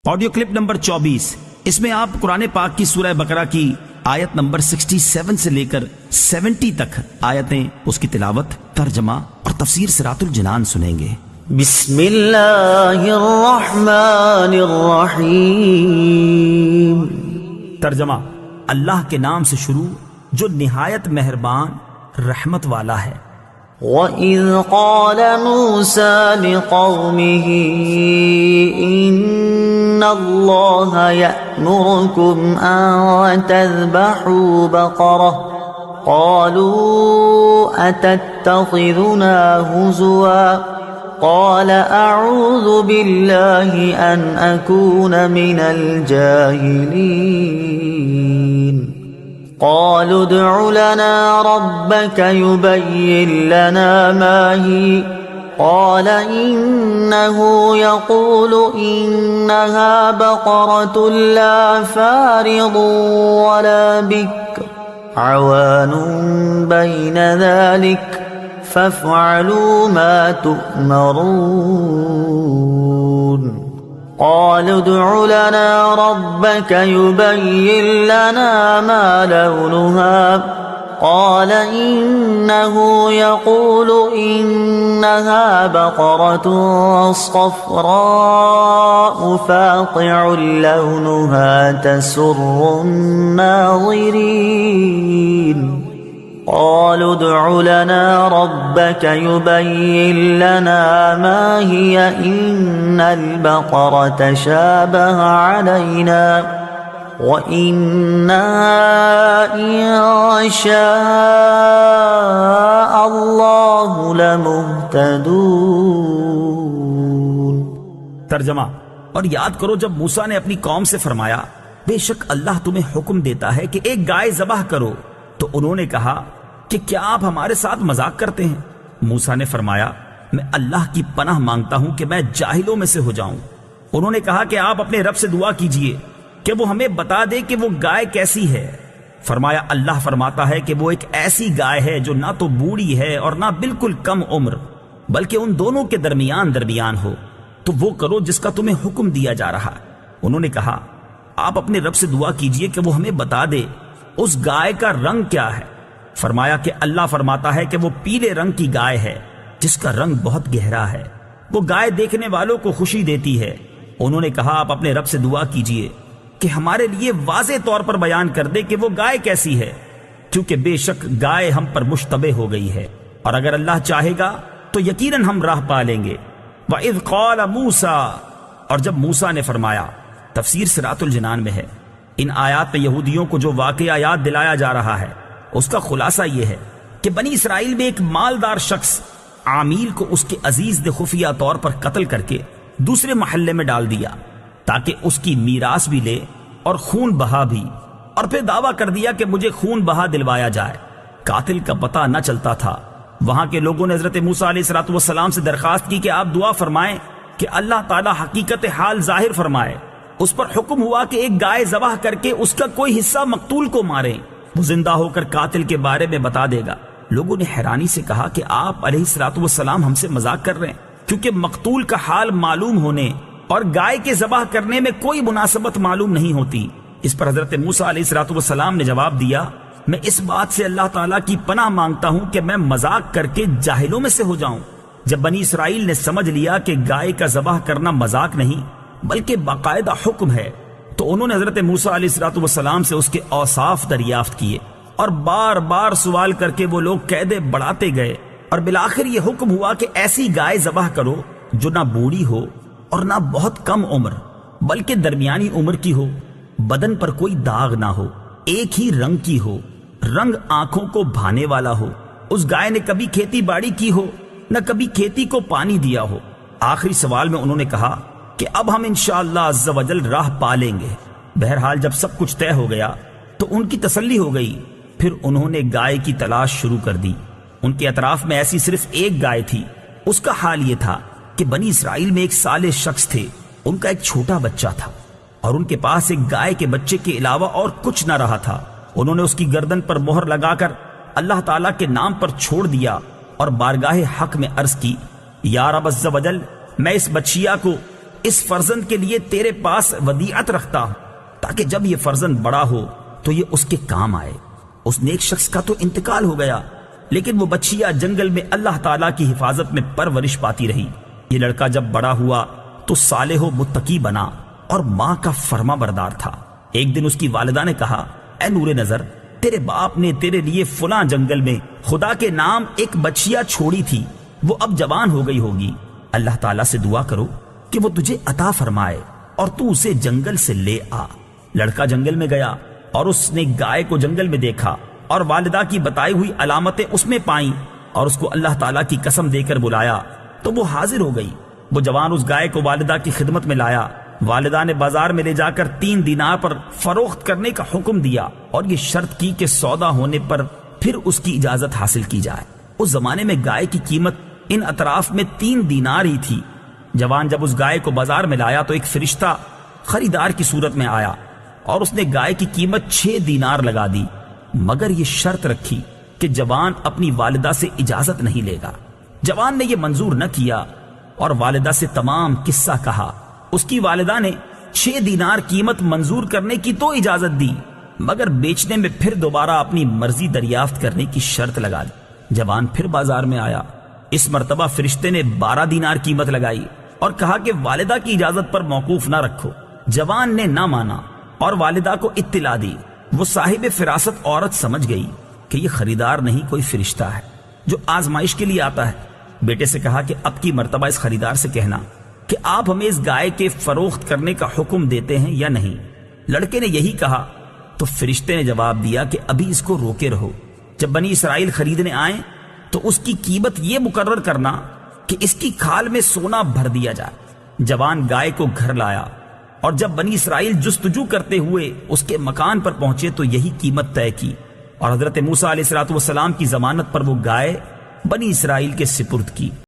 Audio clip number 24، اس میں آپ قرآن پاک کی سورہ بقرہ کی آیت نمبر 67 سے لے کر 70 تک آیتیں، اس کی تلاوت، ترجمہ اور تفسیر صراط الجنان سنیں گے۔ بسم اللہ الرحمن الرحیم۔ ترجمہ: اللہ کے نام سے شروع جو نہایت مہربان رحمت والا ہے۔ وَإِذْ قَالَ مُوسَى لِقَوْمِهِ إِنَّ اللَّهَ يَأْمُرُكُمْ أَن تَذْبَحُوا بَقَرَةً قَالُوا أَتَتَّخِذُنَا هُزُوًا قَالَ أَعُوذُ بِاللَّهِ أَنْ أَكُونَ مِنَ الْجَاهِلِينَ قالوا ادع لنا ربك يبين لنا ما هي قال إنه يقول إنها بقرة لا فارض ولا بكر عوان بين ذلك فافعلوا ما تؤمرون قالوا ادع لنا ربك يبين لنا ما لونها قال إنه يقول إنها بقرة صفراء فاقع لونها تسر الناظرين قالوا ادع لنا ربك يبين لنا ما هي إن البقرة شابه علينا وإنا إن شاء الله لمهتدون۔ ترجمہ: اور یاد کرو جب موسیٰ نے اپنی قوم سے فرمایا بے شک اللہ تمہیں حکم دیتا ہے کہ ایک گائے ذبح کرو، تو انہوں نے کہا کہ کیا آپ ہمارے ساتھ مذاق کرتے ہیں؟ موسیٰ نے فرمایا میں اللہ کی پناہ مانگتا ہوں کہ میں جاہلوں میں سے ہو جاؤں۔ انہوں نے کہا کہ آپ اپنے رب سے دعا کیجئے کہ وہ ہمیں بتا دے کہ وہ گائے کیسی ہے۔ فرمایا اللہ فرماتا ہے کہ وہ ایک ایسی گائے ہے جو نہ تو بوڑھی ہے اور نہ بالکل کم عمر، بلکہ ان دونوں کے درمیان ہو، تو وہ کرو جس کا تمہیں حکم دیا جا رہا۔ انہوں نے کہا آپ اپنے رب سے دعا کیجئے کہ وہ ہمیں بتا دے اس گائے کا رنگ کیا ہے۔ فرمایا کہ اللہ فرماتا ہے کہ وہ پیلے رنگ کی گائے ہے جس کا رنگ بہت گہرا ہے، وہ گائے دیکھنے والوں کو خوشی دیتی ہے۔ انہوں نے کہا آپ اپنے رب سے دعا کیجئے کہ ہمارے لیے واضح طور پر بیان کر دے کہ وہ گائے کیسی ہے، کیونکہ بے شک گائے ہم پر مشتبہ ہو گئی ہے، اور اگر اللہ چاہے گا تو یقیناً ہم راہ پا لیں گے۔ وَإِذْ قَالَ مُوسَىٰ، اور جب موسیٰ نے فرمایا، تفسیر صراط الجنان میں ہے۔ ان آیات میں یہودیوں کو جو واقعہ یاد دلایا جا رہا ہے اس کا خلاصہ یہ ہے کہ بنی اسرائیل میں ایک مالدار شخص عامیل کو اس کے عزیز نے خفیہ طور پر قتل کر کے دوسرے محلے میں ڈال دیا تاکہ اس کی میراث بھی لے اور خون بہا بھی، اور پھر دعویٰ کر دیا کہ مجھے خون بہا دلوایا جائے۔ قاتل کا پتہ نہ چلتا تھا۔ وہاں کے لوگوں نے حضرت موسیٰ علیہ السلام سے درخواست کی کہ آپ دعا فرمائیں کہ اللہ تعالیٰ حقیقت حال ظاہر فرمائے۔ اس پر حکم ہوا کہ ایک گائے ذبح کر کے اس کا کوئی حصہ مقتول کو ماریں، وہ زندہ ہو کر قاتل کے بارے میں بتا دے گا۔ لوگوں نے حیرانی سے کہا کہ آپ علیہ السلام ہم سے مذاق کر رہے ہیں، کیونکہ مقتول کا حال معلوم ہونے اور گائے کے ذبح کرنے میں کوئی مناسبت معلوم نہیں ہوتی۔ اس پر حضرت موسیٰ علیہ السلام نے جواب دیا میں اس بات سے اللہ تعالیٰ کی پناہ مانگتا ہوں کہ میں مذاق کر کے جاہلوں میں سے ہو جاؤں۔ جب بنی اسرائیل نے سمجھ لیا کہ گائے کا ذبح کرنا مذاق نہیں بلکہ باقاعدہ حکم ہے، تو انہوں نے حضرت موسیٰ علیہ السلام سے اس کے اوصاف دریافت کیے، اور بار بار سوال کر کے وہ لوگ قیدیں بڑھاتے گئے، اور بالآخر یہ حکم ہوا کہ ایسی گائے ذبح کرو جو نہ بوڑھی ہو اور نہ بہت کم عمر بلکہ درمیانی عمر کی ہو، بدن پر کوئی داغ نہ ہو، ایک ہی رنگ کی ہو، رنگ آنکھوں کو بھانے والا ہو، اس گائے نے کبھی کھیتی باڑی کی ہو نہ کبھی کھیتی کو پانی دیا ہو۔ آخری سوال میں انہوں نے کہا کہ اب ہم انشاءاللہ عز و جل راہ پا لیں گے۔ بہرحال جب سب کچھ طے ہو گیا تو ان کی تسلی ہو گئی، پھر انہوں نے گائے کی تلاش شروع کر دی۔ ان کے اطراف میں ایسی صرف ایک گائے تھی۔ اس کا حال یہ تھا کہ بنی اسرائیل میں ایک صالح شخص تھے، ان کا ایک چھوٹا بچہ تھا، اور ان کے پاس ایک گائے کے بچے کے علاوہ اور کچھ نہ رہا تھا۔ انہوں نے اس کی گردن پر مہر لگا کر اللہ تعالیٰ کے نام پر چھوڑ دیا اور بارگاہ حق میں عرض کی، یا رب عز و جل، میں اس بچیا کو اس فرزند کے لیے تیرے پاس ودیعت رکھتا ہوں تاکہ جب یہ فرزند بڑا ہو تو یہ اس کے کام آئے۔ اس نیک شخص کا تو انتقال ہو گیا، لیکن وہ بچیا جنگل میں اللہ تعالیٰ کی حفاظت میں پرورش پاتی رہی۔ یہ لڑکا جب بڑا ہوا تو صالح و متقی بنا اور ماں کا فرما بردار تھا۔ ایک دن اس کی والدہ نے کہا، اے نور نظر، تیرے باپ نے تیرے لیے فلاں جنگل میں خدا کے نام ایک بچیا چھوڑی تھی، وہ اب جوان ہو گئی ہوگی، اللہ تعالیٰ سے دعا کرو کہ وہ تجھے عطا فرمائے اور تو اسے جنگل سے لے آ۔ لڑکا جنگل میں گیا اور اس نے گائے کو جنگل میں دیکھا اور والدہ کی بتائی ہوئی علامتیں اس میں پائیں اور اس کو اللہ تعالیٰ کی قسم دے کر بلایا تو وہ حاضر ہو گئی۔ وہ جوان اس گائے کو والدہ کی خدمت میں لایا۔ والدہ نے بازار میں لے جا کر 3 دینار پر فروخت کرنے کا حکم دیا اور یہ شرط کی کہ سودا ہونے پر پھر اس کی اجازت حاصل کی جائے۔ اس زمانے میں گائے کی قیمت ان اطراف میں 3 دینار ہی تھی۔ جوان جب اس گائے کو بازار میں لایا تو ایک فرشتہ خریدار کی صورت میں آیا اور اس نے گائے کی قیمت 6 دینار لگا دی، مگر یہ شرط رکھی کہ جوان اپنی والدہ سے اجازت نہیں لے گا۔ جوان نے یہ منظور نہ کیا اور والدہ سے تمام قصہ کہا۔ اس کی والدہ نے 6 دینار قیمت منظور کرنے کی تو اجازت دی، مگر بیچنے میں پھر دوبارہ اپنی مرضی دریافت کرنے کی شرط لگا دی۔ جوان پھر بازار میں آیا۔ اس مرتبہ فرشتے نے 12 دینار قیمت لگائی اور کہا کہ والدہ کی اجازت پر موقوف نہ رکھو۔ جوان نے نہ مانا اور والدہ کو اطلاع دی۔ وہ صاحب فراست عورت سمجھ گئی کہ یہ خریدار نہیں کوئی فرشتہ ہے جو آزمائش کے لیے آتا ہے۔ بیٹے سے کہا کہ اب کی مرتبہ اس خریدار سے کہنا کہ آپ ہمیں اس گائے کے فروخت کرنے کا حکم دیتے ہیں یا نہیں۔ لڑکے نے یہی کہا تو فرشتے نے جواب دیا کہ ابھی اس کو روکے رہو، جب بنی اسرائیل خریدنے آئیں تو اس کی قیمت یہ مقرر کرنا کہ اس کی کھال میں سونا بھر دیا جائے۔ جوان گائے کو گھر لایا اور جب بنی اسرائیل جستجو کرتے ہوئے اس کے مکان پر پہنچے تو یہی قیمت طے کی، اور حضرت موسیٰ علیہ السلام کی ضمانت پر وہ گائے بنی اسرائیل کے سپرد کی۔